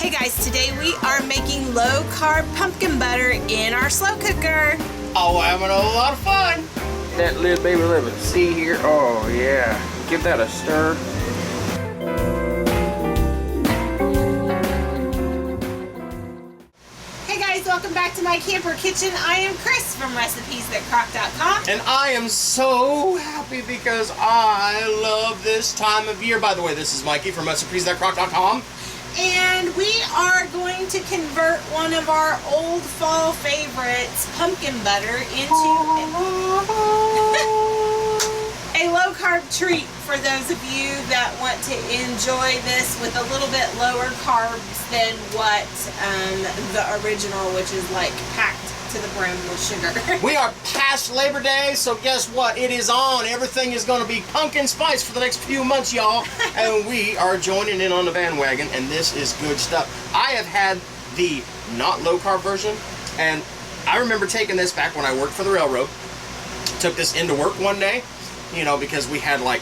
Hey guys, today we are making low carb pumpkin butter in our slow cooker. Oh, having a lot of fun. That little baby living. See here? Oh yeah. Give that a stir. Hey guys, welcome back to my camper kitchen. I am Cris from ReaderRecipes.com. And I am so happy because I love this time of year. By the way, this is Mikey from ReaderRecipes.com. And we are going to convert one of our old fall favorites, pumpkin butter, into a low-carb treat for those of you that want to enjoy this with a little bit lower carbs than what the original, which is like packed to the brim with sugar. We are past Labor Day, so guess what? It is on. Everything is going to be pumpkin spice for the next few months, y'all. And we are joining in on the bandwagon, and this is good stuff. I have had the not low-carb version, and I remember taking this back when I worked for the railroad. Took this into work one day, you know, because we had like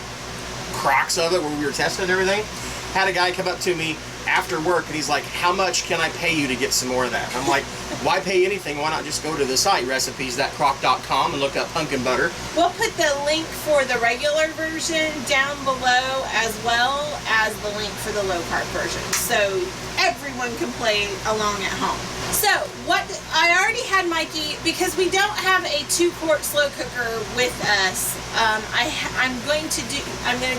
crocks of it where we were testing everything. Had a guy come up to me after work and he's like, how much can I pay you to get some more of that? I'm like, why pay anything? Why not just go to the site, recipes.crock.com, and look up pumpkin butter. We'll put the link for the regular version down below, as well as the link for the low carb version, so everyone can play along at home. So what I already had Mikey, because we don't have a 2-quart slow cooker with us. I'm going to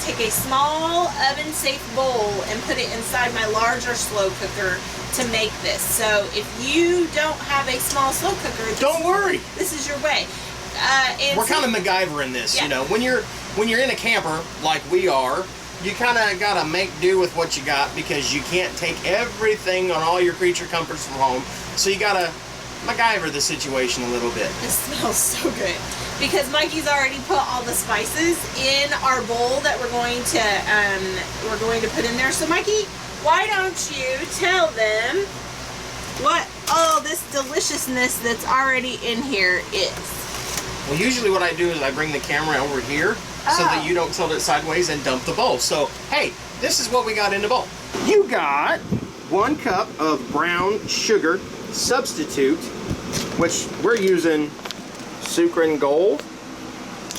take a small oven safe bowl and put it inside my larger slow cooker to make this. So if you don't have a small slow cooker, don't worry. This is your way. We're kind of MacGyver in this, yeah. You know. When you're in a camper like we are, you kind of gotta make do with what you got because you can't take everything on all your creature comforts from home. So you gotta MacGyver the situation a little bit. It smells so good because Mikey's already put all the spices in our bowl that we're going to put in there. So Mikey, why don't you tell them what all this deliciousness that's already in here is? Well, usually what I do is I bring the camera over here so that you don't tilt it sideways and dump the bowl. So, hey, this is what we got in the bowl. You got 1 cup of brown sugar substitute, which we're using Sucre Gold.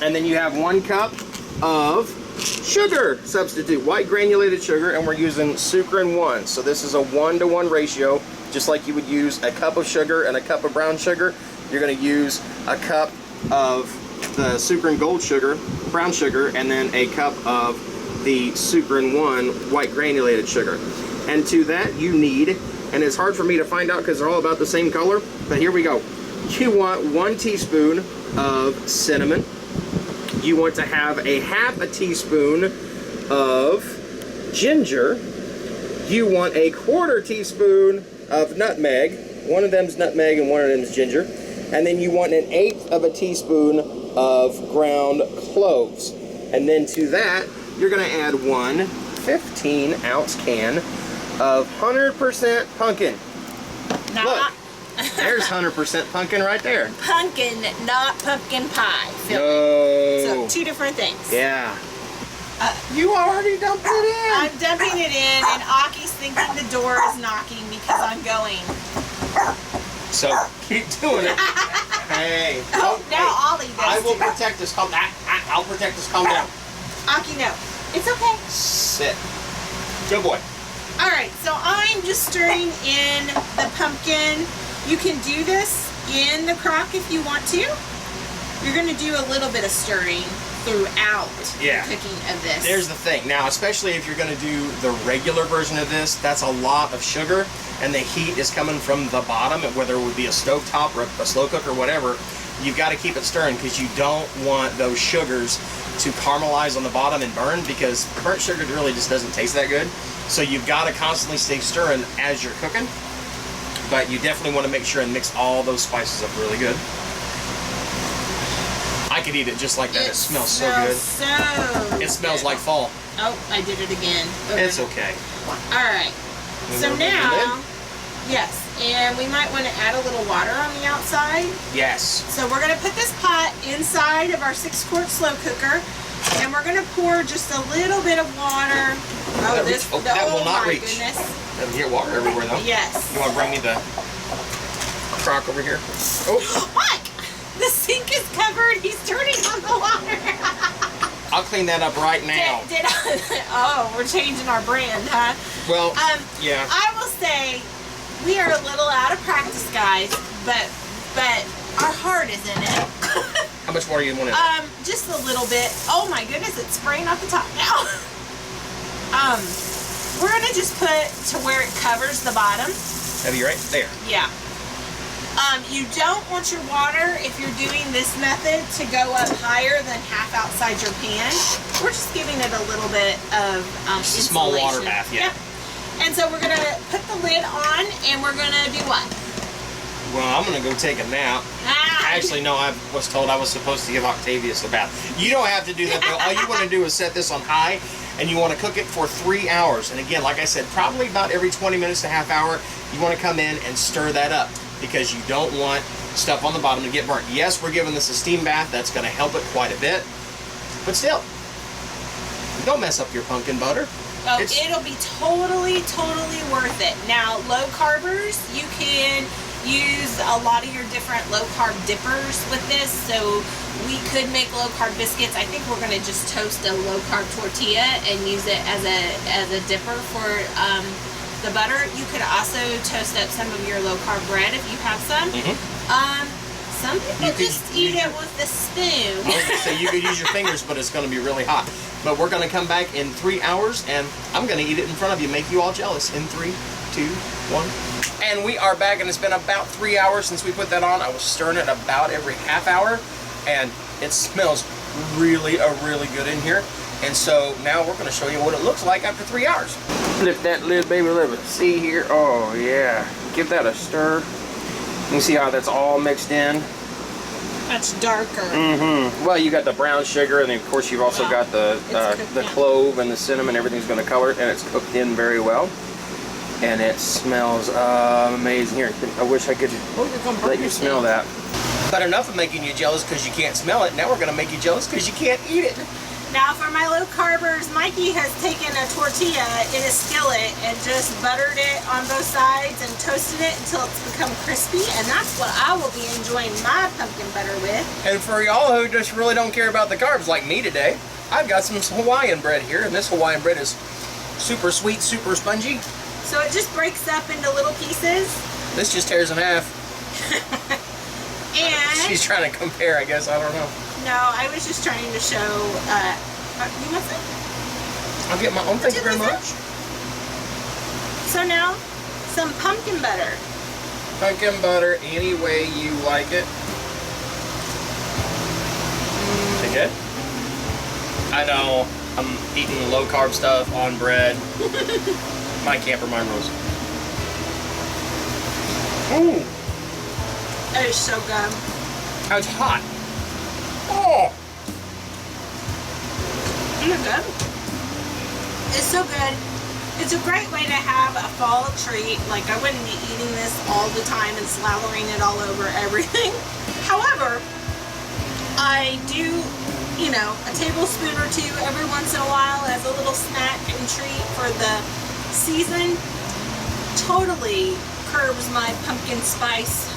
And then you have 1 cup of sugar substitute, white granulated sugar, and we're using Sucre 1. So this is a 1-to-1 ratio, just like you would use a cup of sugar and a cup of brown sugar. You're going to use a cup of the Sucre Gold sugar, brown sugar, and then a cup of the Sucre 1 white granulated sugar. And to that you need, and it's hard for me to find out because they're all about the same color, but here we go. You want 1 teaspoon of cinnamon. You want to have a 1/2 teaspoon of ginger. You want a 1/4 teaspoon of nutmeg. One of them's nutmeg and one of them's ginger. And then you want 1/8 teaspoon of ground cloves. And then to that, you're gonna add 1 15-ounce can of 100% pumpkin. Look, there's 100% pumpkin right there. Pumpkin, not pumpkin pie. No. So 2 different things. Yeah. You already dumped it in. I'm dumping it in, and Aki's thinking the door is knocking because I'm going. So keep doing it. Hey. Oh, now hey, Ollie does I will too. protect us. I'll protect us. Calm down. Aki, no. It's okay. Sit. Good boy. All right, so I'm just stirring in the pumpkin. You can do this in the crock if you want to. You're going to do a little bit of stirring throughout the cooking of this. There's the thing. Now, especially if you're going to do the regular version of this, that's a lot of sugar, and the heat is coming from the bottom, whether it would be a stovetop or a slow cooker or whatever. You've got to keep it stirring because you don't want those sugars to caramelize on the bottom and burn, because burnt sugar really just doesn't taste that good. So you've got to constantly stay stirring as you're cooking, but you definitely want to make sure and mix all those spices up really good. I could eat it just like that. It smells so good. It smells like fall. Oh, I did it again. It's okay. All right. So now, yes, and we might want to add a little water on the outside. Yes. So we're going to put this pot inside of our 6-quart slow cooker, and we're going to pour just a little bit of water. Oh, that will not reach. Goodness. Doesn't get water everywhere though. Yes. You want to bring me the crock over here? Oh. What? The sink is covered. He's turning on the water. I'll clean that up right now. Oh, we're changing our brand, huh? Well, yeah. I will say we are a little out of practice, guys, but our heart is in it. How much water you want in? Just a little bit. Oh my goodness, it's spraying off the top now. We're gonna just put to where it covers the bottom. Have you right there? Yeah. You don't want your water, if you're doing this method, to go up higher than half outside your pan. We're just giving it a little bit of small water bath, yeah. Yep. And so we're gonna put the lid on, and we're gonna do what? Well, I'm gonna go take a nap. Actually, no, I was told I was supposed to give Octavius a bath. You don't have to do that though. All you want to do is set this on high, and you want to cook it for 3 hours. And again, like I said, probably about every 20 minutes to half hour, you want to come in and stir that up, because you don't want stuff on the bottom to get burnt. Yes, we're giving this a steam bath. That's going to help it quite a bit. But still, don't mess up your pumpkin butter. Oh, it'll be totally worth it. Now, low carbers, you can use a lot of your different low carb dippers with this. So we could make low carb biscuits. I think we're going to just toast a low carb tortilla and use it as a dipper for the butter. You could also toast up some of your low carb bread if you have some. Some people just eat it with a spoon. I was going to say you could use your fingers, but it's going to be really hot. But we're going to come back in 3 hours, and I'm going to eat it in front of you, make you all jealous. In 3, 2, 1. And we are back, and it's been about 3 hours since we put that on. I was stirring it about every half hour, and it smells really good in here. And so now we're going to show you what it looks like after 3 hours. Lift that lid, baby, lift it. See here? Oh, yeah. Give that a stir. You can see how that's all mixed in. Much darker. Well, you got the brown sugar, and then of course you've also got the clove and the cinnamon. Everything's going to color it, and it's cooked in very well. And it smells amazing. Here, I wish I could let you smell that. But enough of making you jealous because you can't smell it. Now we're going to make you jealous because you can't eat it. Now for my low carbers, Mikey has taken a tortilla in a skillet and just buttered it on both sides and toasted it until it's become crispy, and that's what I will be enjoying my pumpkin butter with. And for y'all who just really don't care about the carbs like me today, I've got some Hawaiian bread here, and this Hawaiian bread is super sweet, super spongy. So it just breaks up into little pieces. This just tears in half. And she's trying to compare, I guess. I don't know. No, I was just trying to show. You want some? I'll get my own. Thank you very much. So now, some pumpkin butter. Pumpkin butter any way you like it. Is it good? I know. I'm eating low carb stuff on bread. My camper, mine rose. Ooh. That is so good. Oh, it's hot. Oh. Isn't it good? It's so good. It's a great way to have a fall treat. Like, I wouldn't be eating this all the time and slathering it all over everything. However, I do, you know, a tablespoon or two every once in a while as a little snack and treat for the season. Totally curbs my pumpkin spice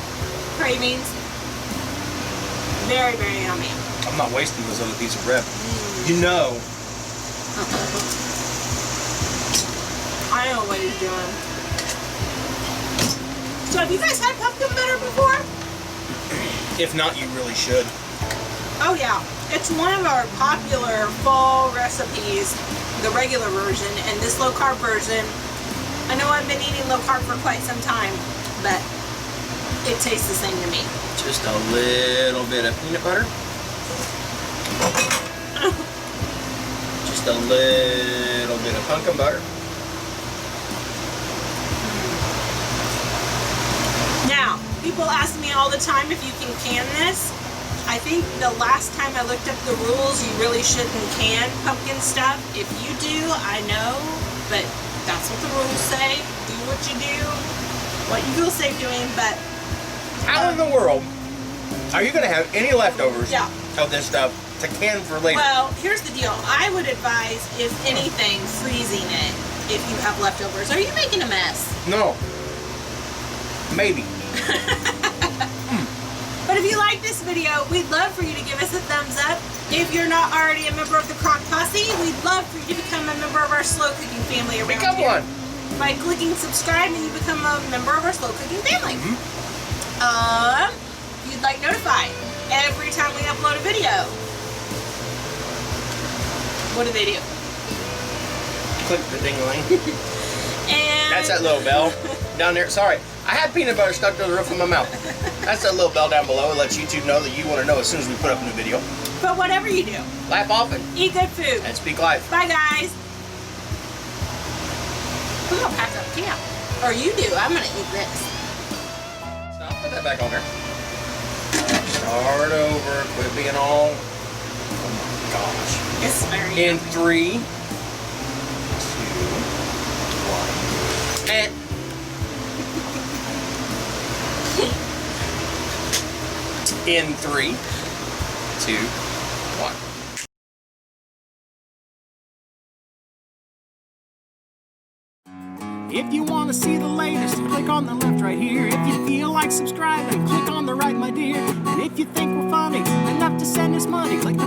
cravings. Very yummy. I'm not wasting this other piece of bread. You know. I know what he's doing. So have you guys had pumpkin butter before? If not, you really should. Oh yeah. It's one of our popular fall recipes, the regular version, and this low carb version. I know I've been eating low carb for quite some time, but it tastes the same to me. Just a little bit of peanut butter. Just a little bit of pumpkin butter. Now, people ask me all the time if you can can this. I think the last time I looked up the rules, you really shouldn't can pumpkin stuff. If you do, I know, but that's what the rules say. Do what you do, what you feel safe doing, but how in the world are you going to have any leftovers of this stuff to can for later? Well, here's the deal. I would advise, if anything, freezing it. if you have leftovers. Are you making a mess? No. Maybe. But if you like this video, we'd love for you to give us a thumbs up. If you're not already a member of the Crock Posse, we'd love for you to become a member of our slow cooking family around Become here. one. By clicking subscribe, and you become a member of our slow cooking family. You'd like notified every time we upload a video. What do they do? Click the ding-a-ling. And That's that little bell down there. Sorry, I had peanut butter stuck to the roof of my mouth. That's that little bell down below. It lets YouTube know that you want to know as soon as we put up a new video. But whatever you do, Laugh often eat good food. and speak life. Bye, guys. We're gonna pack up camp. Or you do. I'm gonna eat this. So I'll put that back on there. Start over. Quit being all. Oh my gosh. It's very In 3, 2, 1, and. In 3, 2, 1. If you want to see the latest, click on the left right here. If you feel like subscribing, click on the right, my dear. And if you think we're funny enough to send us money, click the